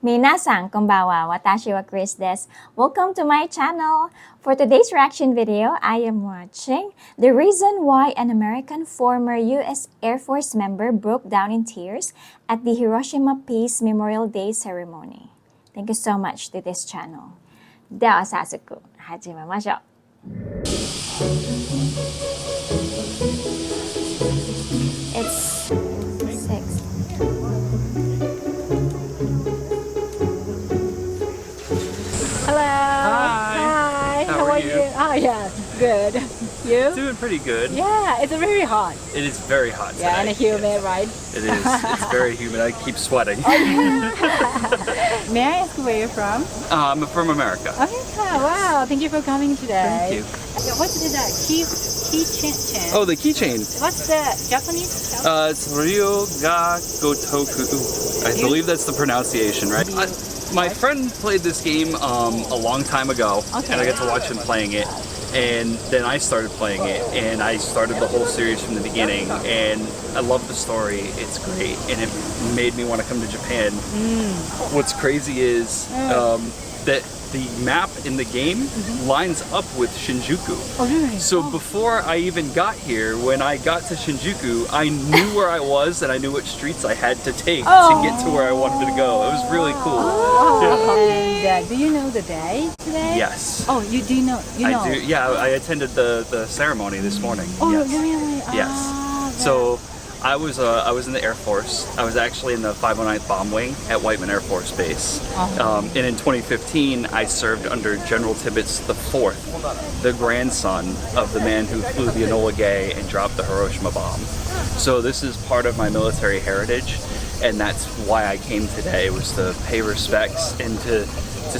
Minasan konbanwa, watashi wa Kris desu. Welcome to my channel. For today's reaction video, I am watching the reason why an American former U.S. Air Force member broke down in tears at the Hiroshima Peace Memorial Day ceremony. Thank you so much to this channel. では早速始めましょう。It's 6. Hello. Hi. How are you? Oh yeah, good. You? Doing pretty good. Yeah, it's very hot. It is very hot today. Yeah, and humid, right? It is. It's very humid. I keep sweating. May I ask where you're from? I'm from America. America. Wow. Thank you for coming today. Thank you. What's that keychain? Oh, the keychain. What's the Japanese? It's Ryo ga Gotoku. I believe that's the pronunciation, right? My friend played this game a long time ago, and I got to watch him playing it. And then I started playing it, and I started the whole series from the beginning, and I love the story. It's great, and it made me want to come to Japan. What's crazy is that the map in the game lines up with Shinjuku. Oh, really? So before I even got here, when I got to Shinjuku, I knew where I was and I knew which streets I had to take to get to where I wanted to go. It was really cool. And do you know the day today? Yes. Oh, you do know? I do. Yeah, I attended the ceremony this morning. Oh, yes. really? Yes. So I was in the Air Force. I was actually in the 509th Bomb Wing at Whiteman Air Force Base. And in 2015, I served under General Tibbets IV, the grandson of the man who flew the Enola Gay and dropped the Hiroshima bomb. So this is part of my military heritage, and that's why I came today, was to pay respects and to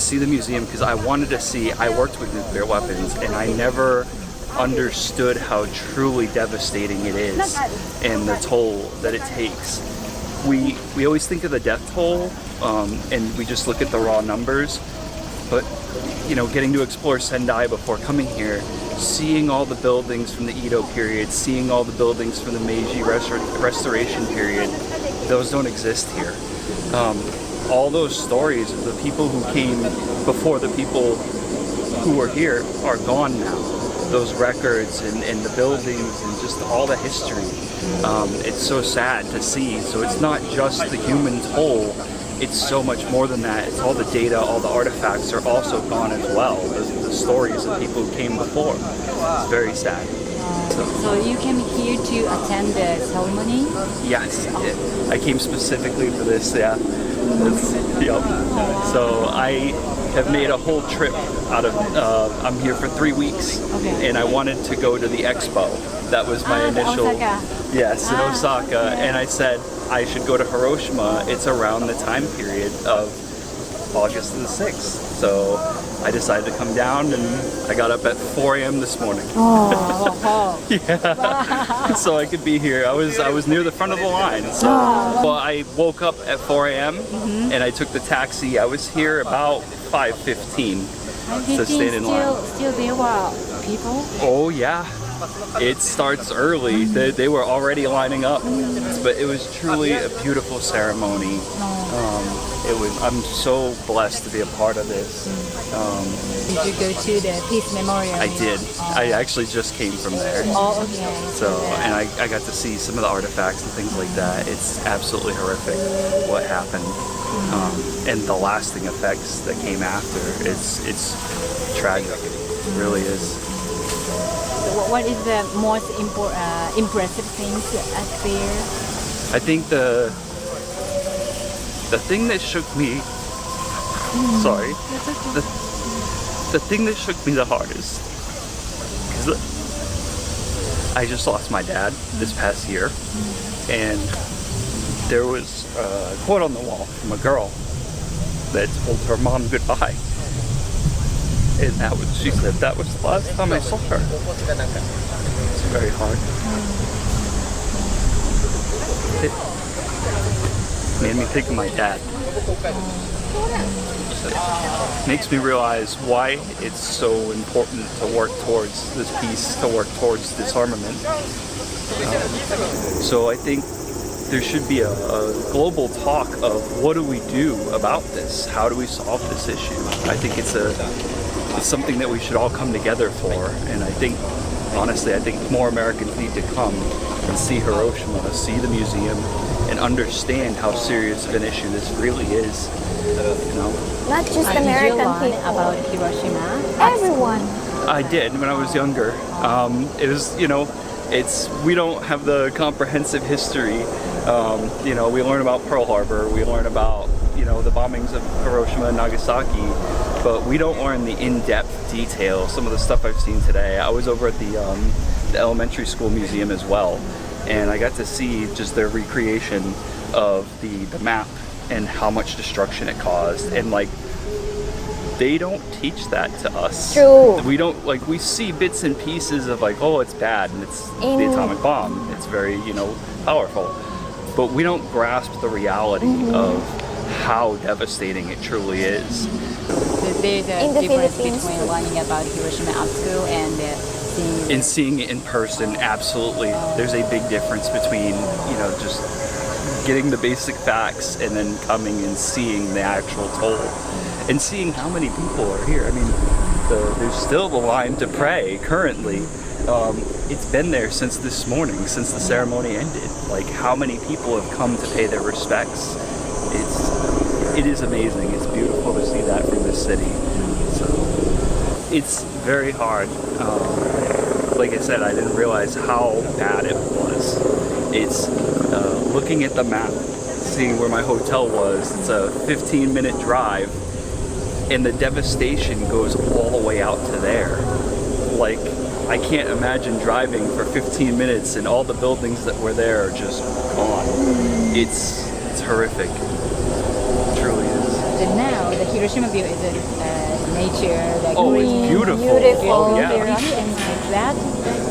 see the museum, because I wanted to see. I worked with nuclear weapons, and I never understood how truly devastating it is and the toll that it takes. We always think of the death toll, and we just look at the raw numbers, but you know, getting to explore Sendai before coming here, seeing all the buildings from the Edo period, seeing all the buildings from the Meiji Restoration period, those don't exist here. All those stories of the people who came before the people who were here are gone now. Those records and the buildings and just all the history. It's so sad to see. So it's not just the human toll, it's so much more than that. It's all the data, all the artifacts are also gone as well. The stories of people who came before. It's very sad. So you came here to attend the ceremony? Yes, I came specifically for this, yeah. Yep. So I have made a whole trip out of, I'm here for 3 weeks, and I wanted to go to the expo. That was my initial, Osaka. Yes, in Osaka, and I said I should go to Hiroshima. It's around the time period of August the 6th. So I decided to come down, and I got up at 4 a.m. this morning. Yeah, so I could be here. I was near the front of the line. So, well, I woke up at 4 a.m. And I took the taxi. I was here about 5:15 to stand in line. Still there were people? Oh yeah, it starts early. They were already lining up, but it was truly a beautiful ceremony. I'm so blessed to be a part of this. Did you go to the Peace Memorial? I did. I actually just came from there. Oh, okay. So, and I got to see some of the artifacts and things like that. It's absolutely horrific what happened. And the lasting effects that came after. It's tragic. It really is. So what is the most impressive things up there? I think the thing that shook me, sorry, the thing that shook me the hardest, because I just lost my dad this past year, and there was a quote on the wall from a girl that told her mom goodbye, and she said that was the last time I saw her. It's very hard. It made me think of my dad. It makes me realize why it's so important to work towards this peace, to work towards disarmament. So I think there should be a global talk of what do we do about this? How do we solve this issue? I think it's something that we should all come together for, and I think, honestly, I think more Americans need to come and see Hiroshima, see the museum, and understand how serious of an issue this really is. You know? Not just Did you American learn people. about Hiroshima? Everyone. I did when I was younger. It was, we don't have the comprehensive history. We learn about Pearl Harbor, we learn about, the bombings of Hiroshima and Nagasaki, but we don't learn the in-depth detail, some of the stuff I've seen today. I was over at the elementary school museum as well, and I got to see just their recreation of the map and how much destruction it caused, and they don't teach that to us. True. We don't, we see bits and pieces of oh, it's bad and it's the atomic bomb. It's very, powerful. But we don't grasp the reality of how devastating it truly is. There's a In the difference Philippines, between learning about Hiroshima at school and seeing In seeing it in person, absolutely. There's a big difference between, just getting the basic facts and then coming and seeing the actual toll. And seeing how many people are here. I mean, there's still the line to pray currently. It's been there since this morning, since the ceremony ended. How many people have come to pay their respects? It is amazing. It's beautiful to see that from this city. So it's very hard. Like I said, I didn't realize how bad it was. It's looking at the map, seeing where my hotel was. It's a 15-minute drive. And the devastation goes all the way out to there. I can't imagine driving for 15 minutes and all the buildings that were there are just gone. It's horrific. It truly is. And now the Hiroshima view is nature, Oh, green. it's beautiful. Beautiful. Oh, yeah. Did you expect that?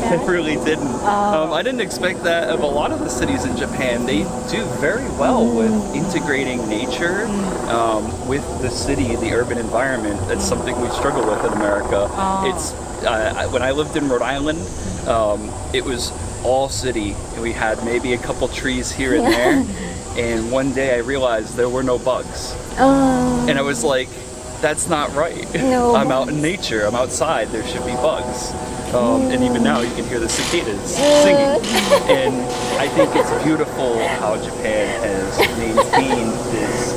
I really didn't. I didn't expect that of a lot of the cities in Japan. They do very well with integrating nature with the city, the urban environment. That's something we struggle with in America. It's when I lived in Rhode Island, it was all city. We had maybe a couple trees here and there. And one day I realized there were no bugs. And I was like, that's not right. No I'm out in nature. I'm outside. There should be bugs. And even now you can hear the cicadas singing. And I think it's beautiful how Japan has maintained this,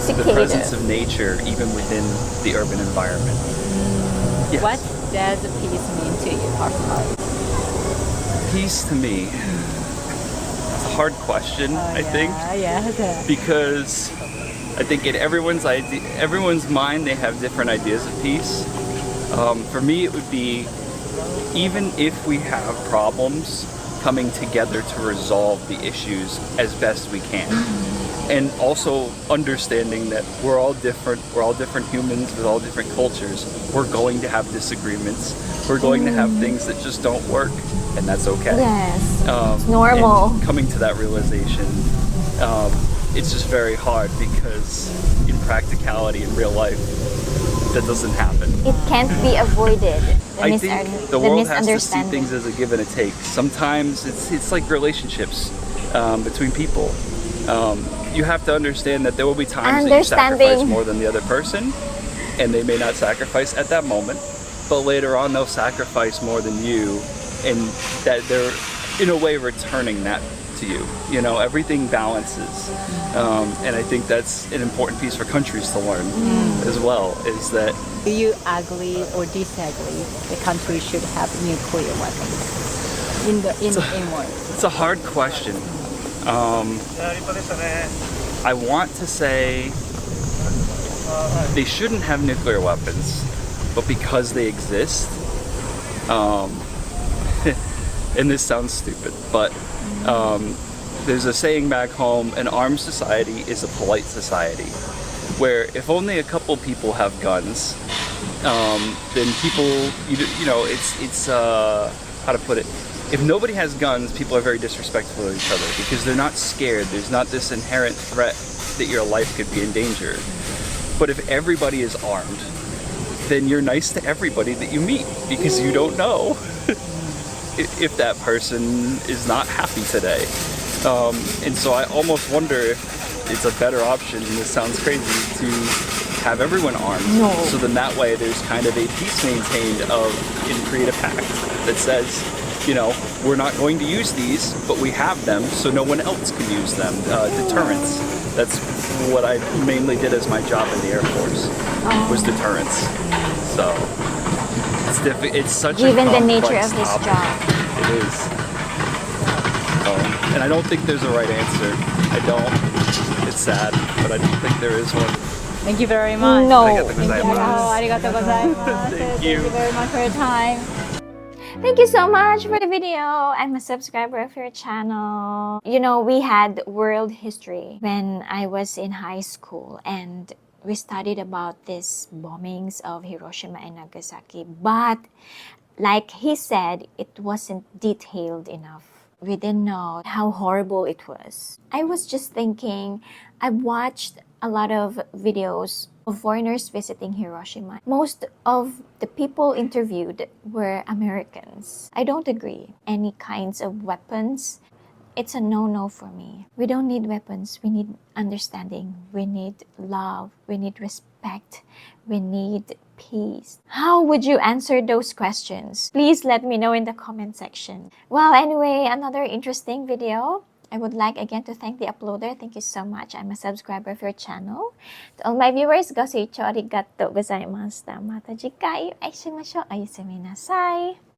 the presence of nature even within the urban environment. Yes. What does peace mean to you personally? Peace to me. It's a hard question, I think. Yeah. Because I think in everyone's mind they have different ideas of peace. For me it would be, even if we have problems, coming together to resolve the issues as best we can. And also understanding that we're all different humans with all different cultures. We're going to have disagreements. We're going to have things that just don't work, and that's okay. Yes. It's normal. And coming to that realization, it's just very hard because in practicality, in real life, that doesn't happen. It can't be avoided. I think the world has to see misunderstanding. things as a give and a take. Sometimes it's like relationships between people. You have to understand that there will be times that you sacrifice more than the other person, and they may not sacrifice at that moment, but later on they'll sacrifice more than you, and that they're in a way returning that to you. Everything balances, and I think that's an important piece for countries to learn as well, is that Do you agree or disagree the country should have nuclear weapons? In words. it's a hard question. I want to say they shouldn't have nuclear weapons, but because they exist, and this sounds stupid, but there's a saying back home, an armed society is a polite society, where if only a couple people have guns, then people, it's how to put it, if nobody has guns, people are very disrespectful of each other because they're not scared. There's not this inherent threat that your life could be in danger. But if everybody is armed, then you're nice to everybody that you meet because you don't know if that person is not happy today. And so I almost wonder if it's a better option, and this sounds crazy, to have everyone armed. No. So then that way there's kind of a peace maintained and create a pact that says, you know, we're not going to use these, but we have them so no one else can use them. Deterrence. That's what I mainly did as my job in the Air Force, was deterrence. So it's such Given a the nature complex of this topic. job. It is. And I don't think there's a right answer. I don't. It's sad, but I don't think there is one. Thank you very much. No. ありがとうございます。ありがとうございます。 Thank Thank you. you very much for your time. Thank you so much for the video. I'm a subscriber of your channel. You know, we had world history when I was in high school, and we studied about these bombings of Hiroshima and Nagasaki. But like he said, it wasn't detailed enough. We didn't know how horrible it was. I was just thinking, I watched a lot of videos of foreigners visiting Hiroshima. Most of the people interviewed were Americans. I don't agree. Any kinds of weapons, it's a no-no for me. We don't need weapons. We need understanding. We need love. We need respect. We need peace. How would you answer those questions? Please let me know in the comment section. Well, anyway, another interesting video. I would like again to thank the uploader. Thank you so much. I'm a subscriber of your channel. To all my viewers, gosuicho arigatou gozaimasu. Mata jikai o aishimashou. Oyasuminasai.